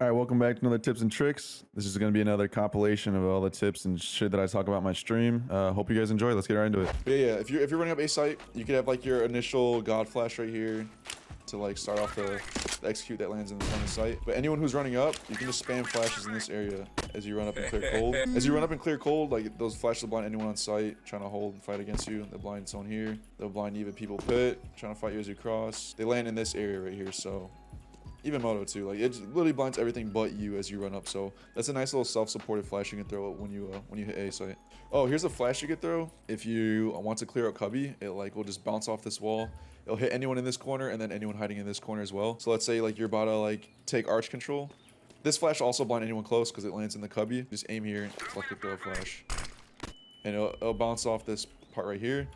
All right, welcome back to another tips and tricks. This is going to be another compilation of all the tips and shit that I talk about in my stream. Hope you guys enjoy. Let's get right into it. But yeah, if you're running up a site, you could have like your initial god flash right here to like start off the execute that lands in the front of the site. But anyone who's running up, you can just spam flashes in this area as you run up and clear cold. As you run up and clear cold, like those flashes will blind anyone on site trying to hold and fight against you. They'll blind someone here. They'll blind even people pit trying to fight you as you cross. They land in this area right here, so. Even Moto too, like it literally blinds everything but you as you run up. So that's a nice little self-supported flash you can throw when you hit A site. Oh, here's a flash you could throw if you want to clear out cubby. It like will just bounce off this wall. It'll hit anyone in this corner and then anyone hiding in this corner as well. So let's say like you're about to like take arch control. This flash will also blind anyone close because it lands in the cubby. Just aim here, left click throw a flash, and it'll bounce off this part right here.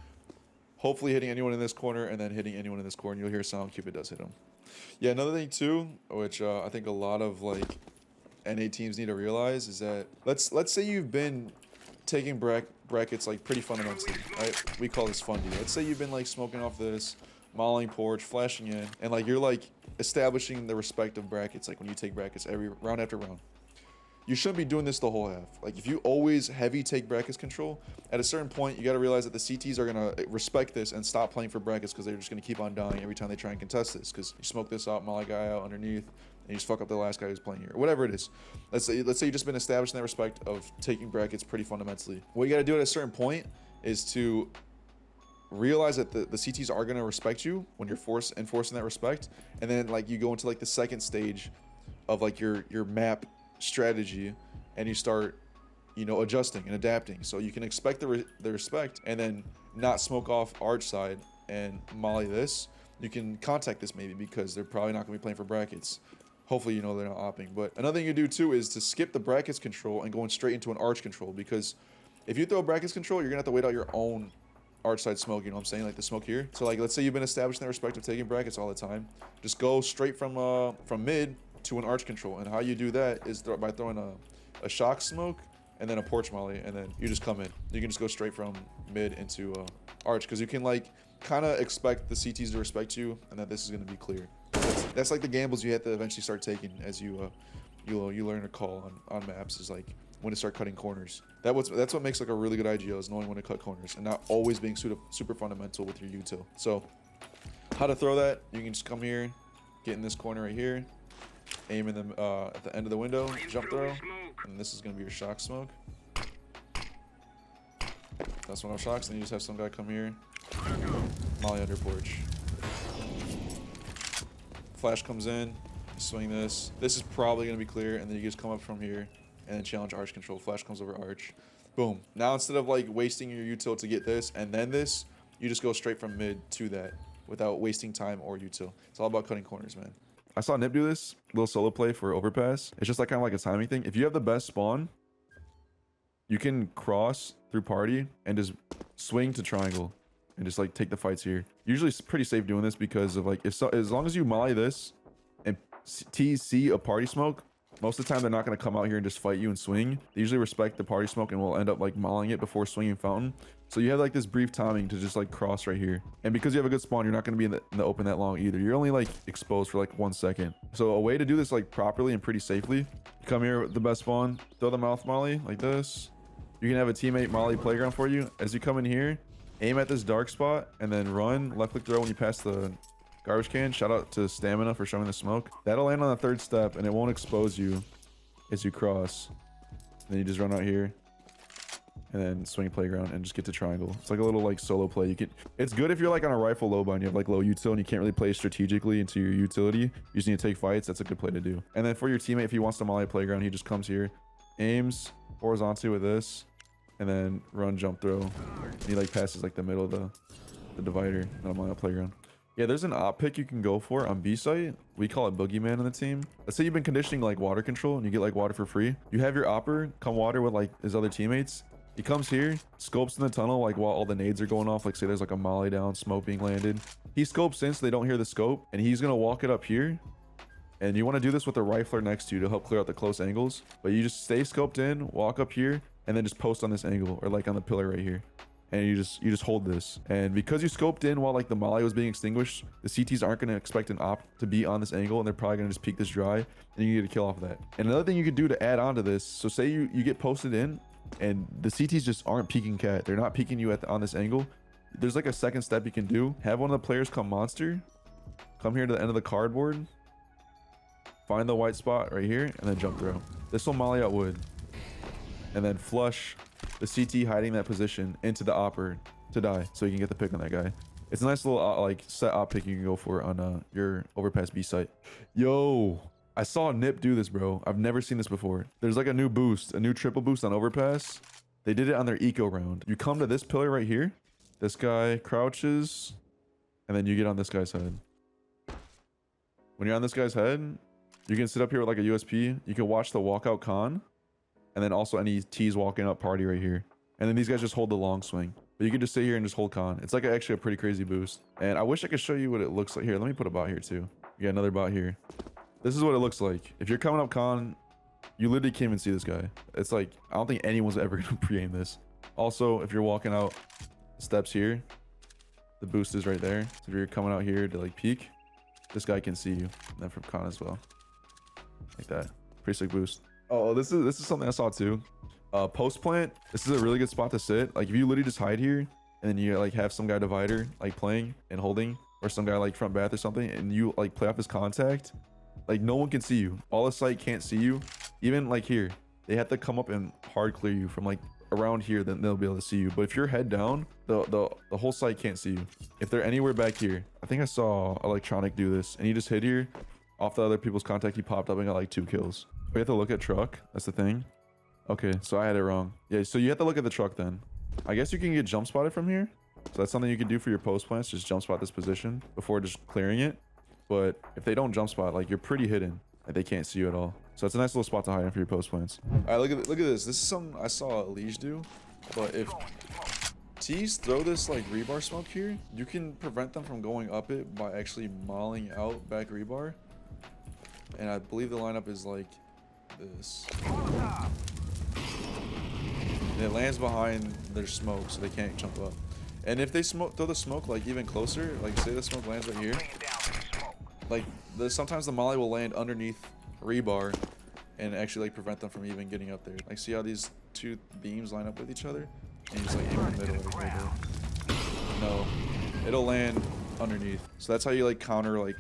Hopefully hitting anyone in this corner and then hitting anyone in this corner. You'll hear a sound. Cupid does hit him. Yeah, another thing too, which I think a lot of like NA teams need to realize is that let's say you've been taking brackets like pretty fundamentally, right? We call this fundy. Let's say you've been like smoking off this, mauling porch, flashing in, and like you're like establishing the respect of brackets like when you take brackets every round after round. You shouldn't be doing this the whole half. Like if you always heavy take brackets control, at a certain point you got to realize that the CTs are gonna respect this and stop playing for brackets because they're just gonna keep on dying every time they try and contest this. Because you smoke this out, molly guy out underneath, and you just fuck up the last guy who's playing here, or whatever it is. Let's say you've just been establishing that respect of taking brackets pretty fundamentally. What you got to do at a certain point is to realize that the CTs are gonna respect you when you're enforcing that respect, and then like you go into like the second stage of like your map strategy and you start adjusting and adapting so you can expect the respect and then not smoke off arch side and molly this. You can contact this maybe because they're probably not going to be playing for brackets. Hopefully they're not opping. But another thing you do too is to skip the brackets control and going straight into an arch control, because if you throw brackets control, you're gonna have to wait out your own arch side smoke, you know what I'm saying, like the smoke here. So like let's say you've been establishing that respect of taking brackets all the time, just go straight from mid to an arch control. And how you do that is by throwing a shock smoke and then a porch molly, and then you just come in. You can just go straight from mid into arch, because you can like kind of expect the CTs to respect you and that this is going to be clear. That's like the gambles you have to eventually start taking as you learn to call on maps, is like when to start cutting corners. That's what makes like a really good IGO, is knowing when to cut corners and not always being super fundamental with your util. So how to throw that, you can just come here, get in this corner right here, aim in the at the end of the window, jump throw, and this is gonna be your shock smoke. That's one of shocks, and you just have some guy come here, molly under porch. Flash comes in, you swing this. This is probably gonna be clear, and then you just come up from here and then challenge arch control. Flash comes over arch. Boom. Now instead of like wasting your util to get this and then this, you just go straight from mid to that without wasting time or util. It's all about cutting corners, man. I saw Nip do this little solo play for Overpass. It's just like kind of like a timing thing. If you have the best spawn, you can cross through party and just swing to triangle and just like take the fights here. Usually it's pretty safe doing this because of like, as long as you molly this and TC a party smoke, most of the time they're not going to come out here and just fight you and swing. They usually respect the party smoke and will end up like mollying it before swinging fountain. So you have like this brief timing to just like cross right here. And because you have a good spawn, you're not going to be in the open that long either. You're only like exposed for like 1 second. So a way to do this like properly and pretty safely, you come here with the best spawn, throw the mouth molly like this. You can have a teammate molly playground for you. As you come in here, aim at this dark spot and then run, left click throw when you pass the garbage can. Shout out to Stamina for showing the smoke. That'll land on the third step and it won't expose you as you cross. And then you just run out here and then swing playground and just get to triangle. It's like a little like solo play. It's good if you're like on a rifle low bind, you have like low util and you can't really play strategically into your utility. You just need to take fights. That's a good play to do. And then for your teammate, if he wants to molly playground, he just comes here, aims horizontally with this, and then run jump throw. And he like passes like the middle of the divider. And I'm on a playground. Yeah, there's an op pick you can go for on B-site. We call it Boogeyman on the team. Let's say you've been conditioning like water control and you get like water for free. You have your opper come water with like his other teammates. He comes here, scopes in the tunnel like while all the nades are going off. Like say there's like a molly down, smoke being landed. He scopes in so they don't hear the scope, and he's gonna walk it up here. And you want to do this with a rifler next to you to help clear out the close angles. But you just stay scoped in, walk up here, and then just post on this angle or like on the pillar right here. and you just hold this. And because you scoped in while like the molly was being extinguished, the CTs aren't going to expect an op to be on this angle, and they're probably going to just peek this dry, and you get a kill off of that. And another thing you could do to add on to this, so say you get posted in and the CTs just aren't peeking cat, they're not peeking you on this angle, there's like a second step you can do. Have one of the players come monster, come here to the end of the cardboard, find the white spot right here, and then jump through. This will molly out wood, and then flush the CT hiding that position into the opper to die, so you can get the pick on that guy. It's a nice little like set op pick you can go for on your Overpass B-site. Yo, I saw Nip do this, bro. I've never seen this before. There's like a new boost, a new triple boost on Overpass. They did it on their eco round. You come to this pillar right here. This guy crouches, and then you get on this guy's head. When you're on this guy's head, you can sit up here with like a USP. You can watch the walkout con, and then also any T's walking up party right here. And then these guys just hold the long swing. But you can just sit here and just hold con. It's like actually a pretty crazy boost. And I wish I could show you what it looks like. Here, let me put a bot here too. You got another bot here. This is what it looks like. If you're coming up con, you literally can't even see this guy. It's like, I don't think anyone's ever gonna pre-aim this. Also, if you're walking out steps here, the boost is right there. So if you're coming out here to like peek, this guy can see you. And then from con as well. Like that. Pretty sick boost. Oh, this is something I saw too. Post plant, this is a really good spot to sit. Like if you literally just hide here and then you like have some guy divider like playing and holding, or some guy like front bath or something, and you like play off his contact, like no one can see you. All the site can't see you. Even like here, they have to come up and hard clear you from like around here, then they'll be able to see you. But if you're head down, the whole site can't see you. If they're anywhere back here, I think I saw Electronic do this, and he just hit here off the other people's contact. He popped up and got like 2 kills. We have to look at truck. That's the thing. Okay, so I had it wrong. Yeah, so you have to look at the truck then. I guess you can get jump spotted from here. So that's something you can do for your post plants. Just jump spot this position before just clearing it. But if they don't jump spot, like you're pretty hidden. Like they can't see you at all. So it's a nice little spot to hide in for your post plants. All right, look at this. This is something I saw Lige do. But if T's throw this like rebar smoke here, you can prevent them from going up it by actually mauling out back rebar. And I believe the lineup is like this. And it lands behind their smoke, so they can't jump up. And if they throw the smoke like even closer, like say the smoke lands right here, like sometimes the molly will land underneath rebar and actually like prevent them from even getting up there. Like see how these 2 beams line up with each other, and you just like aim in the middle right there. No, it'll land underneath. So that's how you like counter like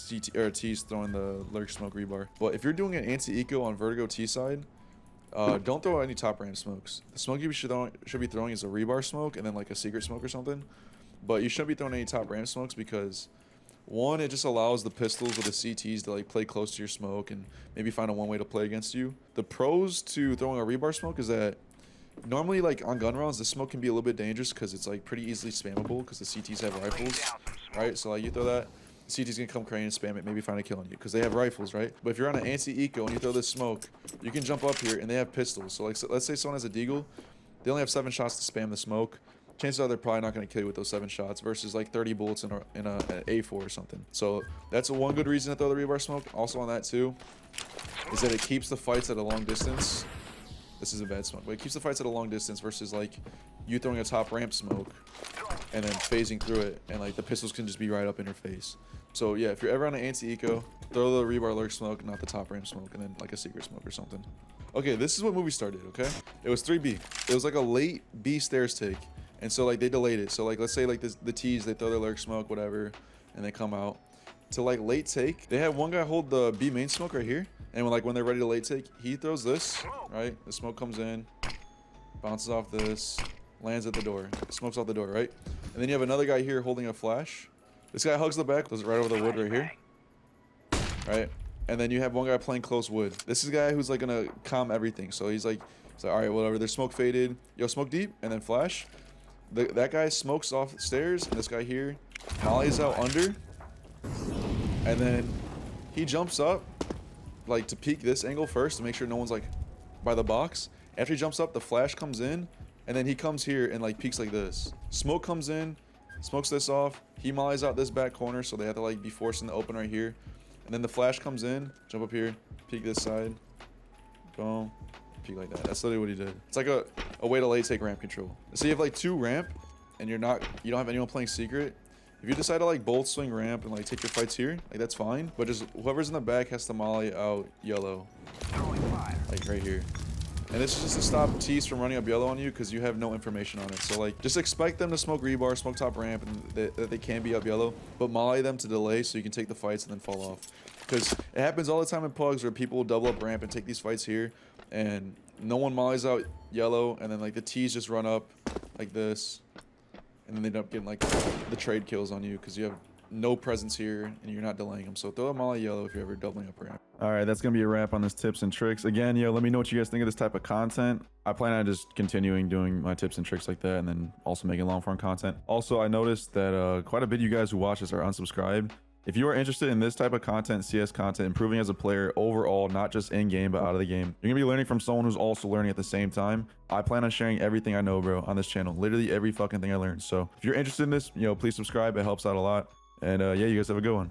CT or T's throwing the lurk smoke rebar. But if you're doing an anti-eco on Vertigo T side, don't throw any top ramp smokes. The smoke you should be throwing is a rebar smoke and then like a secret smoke or something. But you shouldn't be throwing any top ramp smokes because one, it just allows the pistols or the CTs to like play close to your smoke and maybe find a one way to play against you. The pros to throwing a rebar smoke is that normally like on gun rounds, the smoke can be a little bit dangerous because it's like pretty easily spammable because the CTs have rifles, right? So like you throw that, the CT's gonna come crane and spam it, maybe find a kill on you because they have rifles, right? But if you're on an anti-eco and you throw this smoke, you can jump up here and they have pistols. So like, let's say someone has a deagle, they only have 7 shots to spam the smoke. Chances are they're probably not going to kill you with those 7 shots versus like 30 bullets in an A4 or something. So that's one good reason to throw the rebar smoke. Also on that too, is that it keeps the fights at a long distance. This is a bad smoke, but it keeps the fights at a long distance versus like you throwing a top ramp smoke and then phasing through it, and like the pistols can just be right up in your face. So yeah, if you're ever on an anti-eco, throw the rebar lurk smoke, not the top ramp smoke, and then like a secret smoke or something. Okay, this is what movie started, okay? It was 3B. It was like a late B stairs take. And so like they delayed it. So like let's say like the T's, they throw their lurk smoke, whatever, and they come out. To like late take, they have one guy hold the B main smoke right here. And when they're ready to late take, he throws this, right? The smoke comes in, bounces off this, lands at the door, smokes off the door, right? And then you have another guy here holding a flash. This guy hugs the back, goes right over the wood right here, right? And then you have one guy playing close wood. This is a guy who's like gonna calm everything. So he's like, all right, whatever. There's smoke faded. Yo, smoke deep, and then flash. That guy smokes off the stairs, and this guy here mollies out under, and then he jumps up like to peek this angle first to make sure no one's like by the box. After he jumps up, the flash comes in, and then he comes here and like peeks like this. Smoke comes in, smokes this off. He mollies out this back corner, so they have to like be forced in the open right here. And then the flash comes in, jump up here, peek this side, boom, peek like that. That's literally what he did. It's like a a way to late take ramp control. So you have like 2 ramp and you don't have anyone playing secret. If you decide to like bolt swing ramp and like take your fights here, like that's fine. But just whoever's in the back has to molly out yellow, like right here. And this is just to stop tees from running up yellow on you because you have no information on it. So like just expect them to smoke rebar, smoke top ramp, and that they can be up yellow, but molly them to delay so you can take the fights and then fall off. Because it happens all the time in pugs where people will double up ramp and take these fights here, and no one mollies out yellow, and then like the tees just run up like this, and then they end up getting like the trade kills on you because you have no presence here and you're not delaying them. So throw a molly yellow if you're ever doubling up ramp. All right, that's gonna be a wrap on this tips and tricks. Again, let me know what you guys think of this type of content. I plan on just continuing doing my tips and tricks like that, and then also making long form content. Also, I noticed that quite a bit of you guys who watch this are unsubscribed. If you are interested in this type of content, CS content, improving as a player overall, not just in game but out of the game, you're gonna be learning from someone who's also learning at the same time. I plan on sharing everything I know, bro, on this channel. Literally every fucking thing I learned. So if you're interested in this, please subscribe. It helps out a lot. And yeah, you guys have a good one.